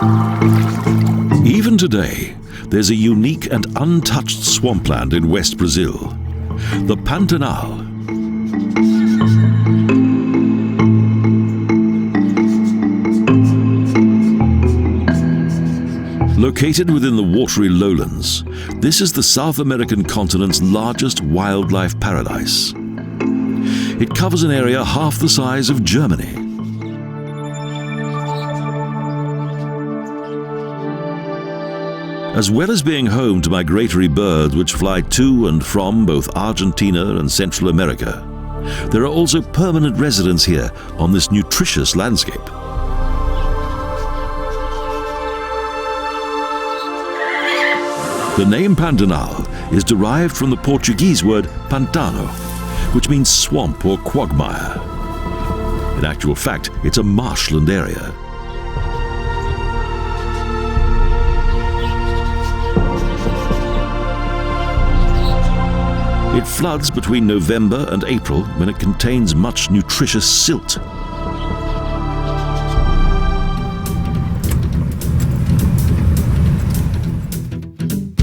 Even today, there's a unique and untouched swampland in West Brazil, the Pantanal. Located within the watery lowlands, this is the South American continent's largest wildlife paradise. It covers an area half the size of Germany. As well as being home to migratory birds which fly to and from both Argentina and Central America, there are also permanent residents here on this nutritious landscape. The name Pantanal is derived from the Portuguese word pantano, which means swamp or quagmire. In actual fact, it's a marshland area. It floods between November and April when it contains much nutritious silt.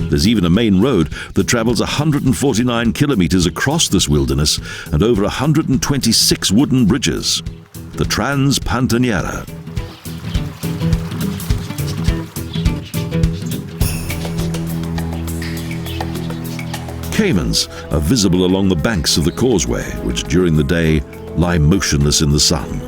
There's even a main road that travels 149 kilometers across this wilderness and over 126 wooden bridges, the Trans-Pantaneira. Caimans are visible along the banks of the causeway, which during the day lie motionless in the sun.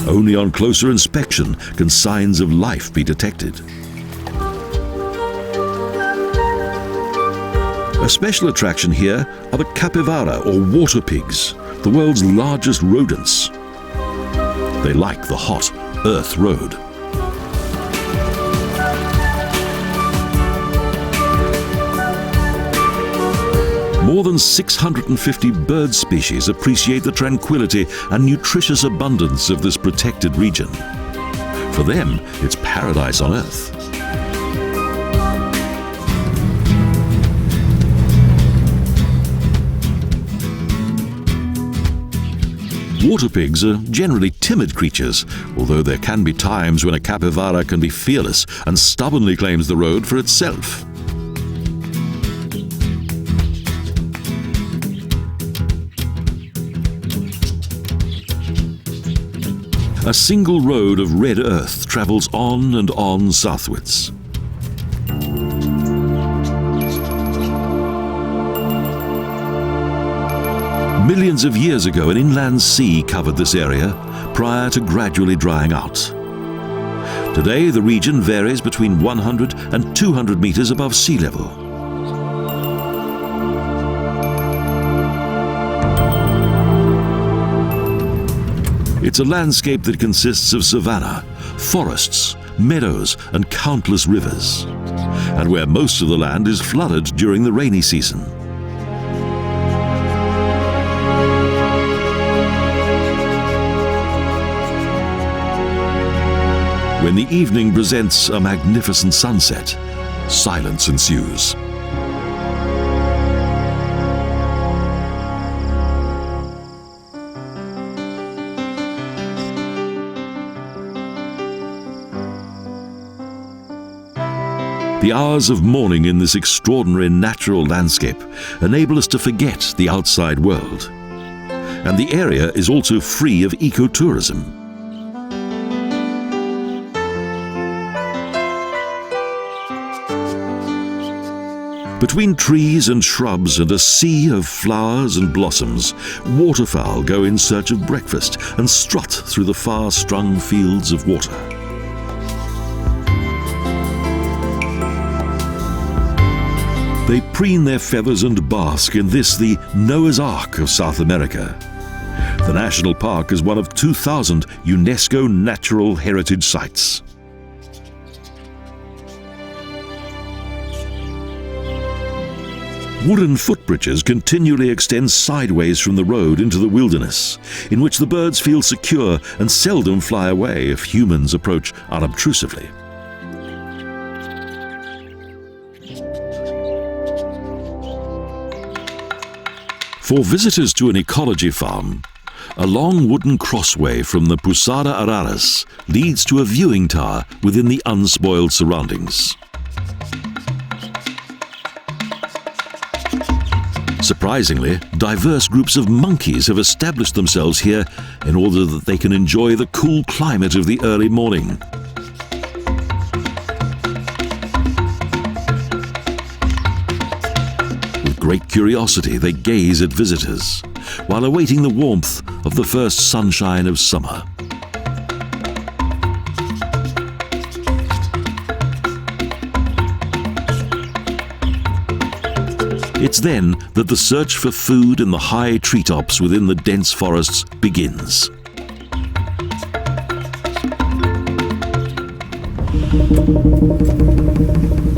Only on closer inspection can signs of life be detected. A special attraction here are the capybara, or water pigs, the world's largest rodents. They like the hot earth road. More than 650 bird species appreciate the tranquility and nutritious abundance of this protected region. For them, it's paradise on earth. Water pigs are generally timid creatures, although there can be times when a capybara can be fearless and stubbornly claims the road for itself. A single road of red earth travels on and on southwards. Millions of years ago, an inland sea covered this area prior to gradually drying out. Today, the region varies between 100 and 200 meters above sea level. It's a landscape that consists of savanna, forests, meadows, and countless rivers, and where most of the land is flooded during the rainy season. When the evening presents a magnificent sunset, silence ensues. The hours of morning in this extraordinary natural landscape enable us to forget the outside world. And the area is also free of ecotourism. Between trees and shrubs and a sea of flowers and blossoms, waterfowl go in search of breakfast and strut through the far-strung fields of water. They preen their feathers and bask in this, the Noah's Ark of South America. The national park is one of 2,000 UNESCO Natural Heritage Sites. Wooden footbridges continually extend sideways from the road into the wilderness, in which the birds feel secure and seldom fly away if humans approach unobtrusively. For visitors to an ecology farm, a long wooden crossway from the Posada Araras leads to a viewing tower within the unspoiled surroundings. Surprisingly, diverse groups of monkeys have established themselves here in order that they can enjoy the cool climate of the early morning. With great curiosity, they gaze at visitors, while awaiting the warmth of the first sunshine of summer. It's then that the search for food in the high treetops within the dense forests begins.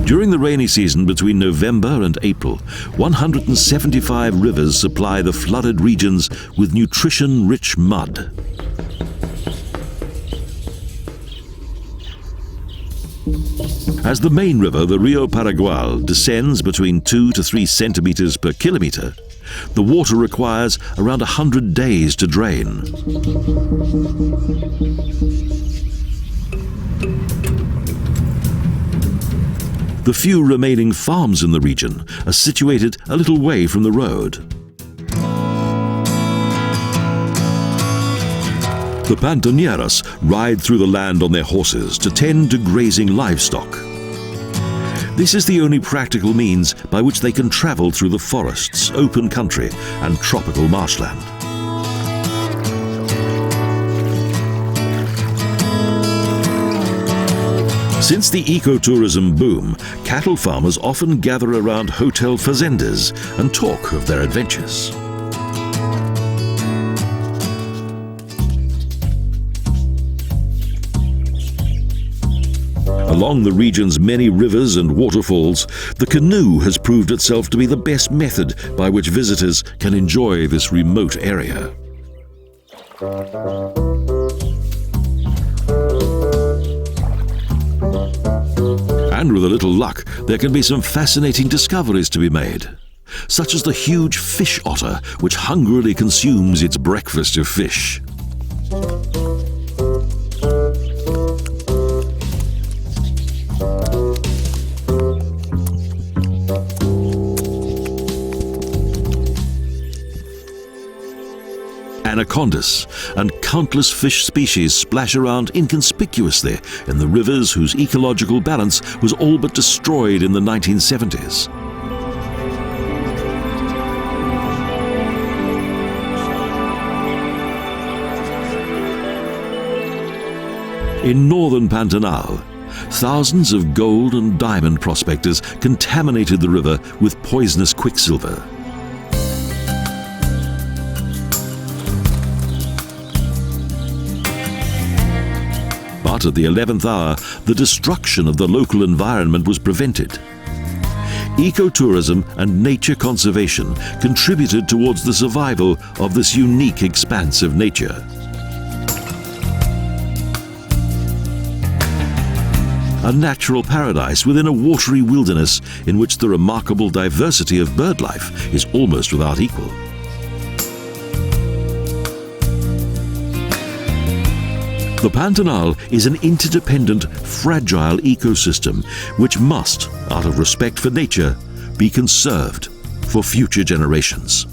During the rainy season between November and April, 175 rivers supply the flooded regions with nutrition-rich mud. As the main river, the Rio Paraguay, descends between 2 to 3 centimeters per kilometer, the water requires around 100 days to drain. The few remaining farms in the region are situated a little way from the road. The Pantaneros ride through the land on their horses to tend to grazing livestock. This is the only practical means by which they can travel through the forests, open country, and tropical marshland. Since the ecotourism boom, cattle farmers often gather around hotel fazendas and talk of their adventures. Along the region's many rivers and waterfalls, the canoe has proved itself to be the best method by which visitors can enjoy this remote area. And with a little luck, there can be some fascinating discoveries to be made, such as the huge fish otter, which hungrily consumes its breakfast of fish. Anacondas and countless fish species splash around inconspicuously in the rivers whose ecological balance was all but destroyed in the 1970s. In northern Pantanal, thousands of gold and diamond prospectors contaminated the river with poisonous quicksilver. But at the 11th hour, the destruction of the local environment was prevented. Ecotourism and nature conservation contributed towards the survival of this unique expanse of nature. A natural paradise within a watery wilderness in which the remarkable diversity of bird life is almost without equal. The Pantanal is an interdependent, fragile ecosystem which must, out of respect for nature, be conserved for future generations.